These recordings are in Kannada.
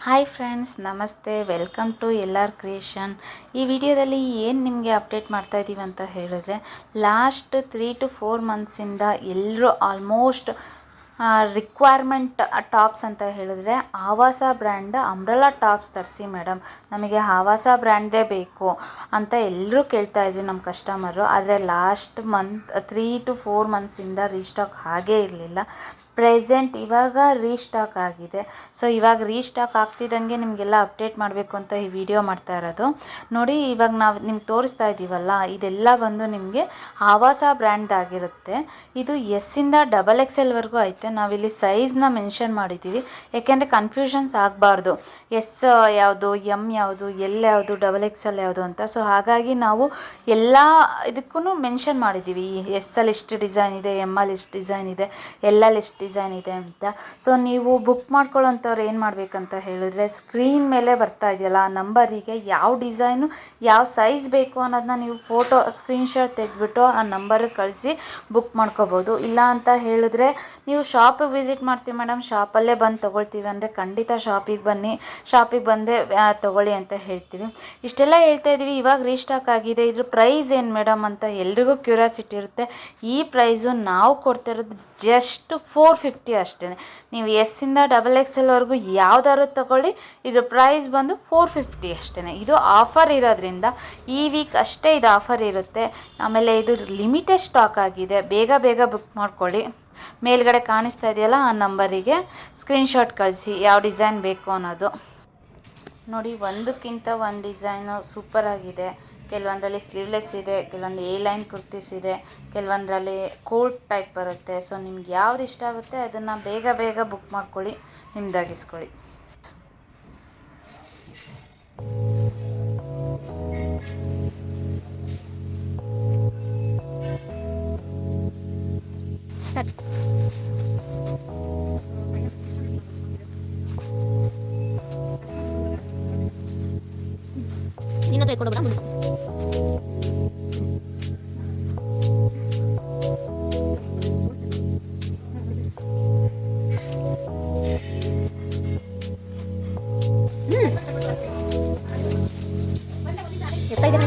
ಹಾಯ್ ಫ್ರೆಂಡ್ಸ್, ನಮಸ್ತೆ. Welcome to LR creation. ಈ ವಿಡಿಯೋದಲ್ಲಿ ಏನು ನಿಮಗೆ ಅಪ್ಡೇಟ್ ಮಾಡ್ತಾ ಇದ್ದೀವಿ ಅಂತ ಹೇಳಿದ್ರೆ, ಲಾಸ್ಟ್ 3 to 4 ಮಂತ್ಸಿಂದ ಎಲ್ಲರೂ ಆಲ್ಮೋಸ್ಟ್ ರಿಕ್ವೈರ್ಮೆಂಟ್ ಟಾಪ್ಸ್ ಅಂತ ಹೇಳಿದ್ರೆ ಆವಾಸ ಬ್ರ್ಯಾಂಡ್ ಅಂಬ್ರೆಲಾ ಟಾಪ್ಸ್ ತರಿಸಿ ಮೇಡಮ್, ನಮಗೆ ಆವಾಸ ಬ್ರ್ಯಾಂಡ್ದೇ ಬೇಕು ಅಂತ ಎಲ್ಲರೂ ಕೇಳ್ತಾ ಇದ್ರಿ ನಮ್ಮ ಕಸ್ಟಮರು. ಆದರೆ ಲಾಸ್ಟ್ ಮಂತ್ 3 to 4 ಮಂತ್ಸಿಂದ ರೀಸ್ಟಾಕ್ ಹಾಗೇ ಇರಲಿಲ್ಲ. ಪ್ರೆಸೆಂಟ್ ಇವಾಗ ರೀಸ್ಟಾಕ್ ಆಗಿದೆ. ಸೊ ಇವಾಗ ರೀಸ್ಟಾಕ್ ಆಗ್ತಿದ್ದಂಗೆ ನಿಮಗೆಲ್ಲ ಅಪ್ಡೇಟ್ ಮಾಡಬೇಕು ಅಂತ ಈ ವಿಡಿಯೋ ಮಾಡ್ತಾ ಇರೋದು. ನೋಡಿ, ಇವಾಗ ನಾವು ನಿಮ್ಗೆ ತೋರಿಸ್ತಾ ಇದ್ದೀವಲ್ಲ, ಇದೆಲ್ಲ ಬಂದು ನಿಮಗೆ ಆವಾಸ ಬ್ರ್ಯಾಂಡ್ದಾಗಿರುತ್ತೆ. ಇದು ಎಸ್ಸಿಂದ XXL ಐತೆ. ನಾವಿಲ್ಲಿ ಸೈಜ್ನ ಮೆನ್ಷನ್ ಮಾಡಿದ್ದೀವಿ, ಯಾಕೆಂದರೆ ಕನ್ಫ್ಯೂಷನ್ಸ್ ಆಗಬಾರ್ದು. ಎಸ್ ಯಾವುದು, ಎಮ್ ಯಾವುದು, ಎಲ್ ಯಾವುದು, XXL ಯಾವುದು ಅಂತ. ಸೊ ಹಾಗಾಗಿ ನಾವು ಎಲ್ಲ ಇದಕ್ಕೂ ಮೆನ್ಷನ್ ಮಾಡಿದ್ದೀವಿ. ಎಸ್ಸಲ್ಲಿ ಇಷ್ಟು ಡಿಸೈನ್ ಇದೆ, ಎಮ್ಮಲ್ಲಿ ಇಷ್ಟು ಡಿಸೈನ್ ಇದೆ, ಎಲ್ಲಲ್ಲಿ ಇಷ್ಟು ಡಿಸೈನ್ ಇದೆ ಅಂತ. ಸೊ ನೀವು ಬುಕ್ ಮಾಡ್ಕೊಳ್ಳೋಂಥವ್ರು ಏನು ಮಾಡಬೇಕಂತ ಹೇಳಿದ್ರೆ, ಸ್ಕ್ರೀನ್ ಮೇಲೆ ಬರ್ತಾ ಇದೆಯಲ್ಲ ಆ ನಂಬರಿಗೆ ಯಾವ ಡಿಸೈನು ಯಾವ ಸೈಜ್ ಬೇಕು ಅನ್ನೋದನ್ನ ನೀವು ಫೋಟೋ ಸ್ಕ್ರೀನ್ಶಾಟ್ ತೆಗೆದುಬಿಟ್ಟು ಆ ನಂಬರಿಗೆ ಕಳಿಸಿ ಬುಕ್ ಮಾಡ್ಕೋಬೋದು. ಇಲ್ಲ ಅಂತ ಹೇಳಿದ್ರೆ ನೀವು ಶಾಪಿಗೆ ವಿಸಿಟ್ ಮಾಡ್ತೀವಿ ಮೇಡಮ್, ಶಾಪಲ್ಲೇ ಬಂದು ತೊಗೊಳ್ತೀವಿ ಅಂದರೆ ಖಂಡಿತ ಶಾಪಿಗೆ ಬನ್ನಿ, ಶಾಪಿಗೆ ಬಂದೇ ತೊಗೊಳ್ಳಿ ಅಂತ ಹೇಳ್ತೀವಿ. ಇಷ್ಟೆಲ್ಲ ಹೇಳ್ತಾ ಇದ್ದೀವಿ. ಇವಾಗ ರೀಸ್ಟಾಕ್ ಆಗಿದೆ, ಇದ್ರ ಪ್ರೈಸ್ ಏನು ಮೇಡಮ್ ಅಂತ ಎಲ್ರಿಗೂ ಕ್ಯೂರಿಯಾಸಿಟಿ ಇರುತ್ತೆ. ಈ ಪ್ರೈಸು ನಾವು ಕೊಡ್ತಿರೋದು ಜಸ್ಟ್ 450 ಅಷ್ಟೇ. ನೀವು ಎಸ್ಸಿಂದ XXL ಯಾವ್ದಾದ್ರು ತಗೊಳ್ಳಿ, ಇದ್ರ ಪ್ರೈಸ್ ಬಂದು 450 ಅಷ್ಟೇ. ಇದು ಆಫರ್ ಇರೋದ್ರಿಂದ ಈ ವೀಕ್ ಅಷ್ಟೇ ಇದು ಆಫರ್ ಇರುತ್ತೆ. ಆಮೇಲೆ ಇದು ಲಿಮಿಟೆಡ್ ಸ್ಟಾಕ್ ಆಗಿದೆ, ಬೇಗ ಬೇಗ ಬುಕ್ ಮಾಡ್ಕೊಳ್ಳಿ. ಮೇಲ್ಗಡೆ ಕಾಣಿಸ್ತಾ ಇದೆಯಲ್ಲ ಆ ನಂಬರಿಗೆ ಸ್ಕ್ರೀನ್ಶಾಟ್ ಕಳಿಸಿ ಯಾವ ಡಿಸೈನ್ ಬೇಕು ಅನ್ನೋದು. ನೋಡಿ, ಒಂದಕ್ಕಿಂತ ಒಂದು ಡಿಸೈನು ಸೂಪರಾಗಿದೆ. ಕೆಲವೊಂದರಲ್ಲಿ ಸ್ಲೀವ್ಲೆಸ್ ಇದೆ, ಕೆಲವೊಂದು ಲೈನ್ ಕುರ್ತೀಸ್ ಇದೆ, ಕೆಲವೊಂದರಲ್ಲಿ ಕೋಟ್ ಟೈಪ್ ಬರುತ್ತೆ. ಸೊ ನಿಮ್ಗೆ ಯಾವ್ದು ಇಷ್ಟ ಆಗುತ್ತೆ ಅದನ್ನು ಬೇಗ ಬೇಗ ಬುಕ್ ಮಾಡ್ಕೊಳ್ಳಿ, ನಿಮ್ದಾಗಿಸ್ಕೊಳ್ಳಿ.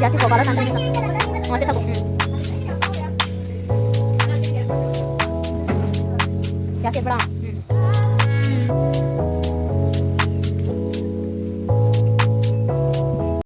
ಜಾಸ್ತಿ ಹೋಗಲ್ಲ ಮತ್ತೆ ಸಾಕು ಜಾಸ್ತಿ ಬೇಡ.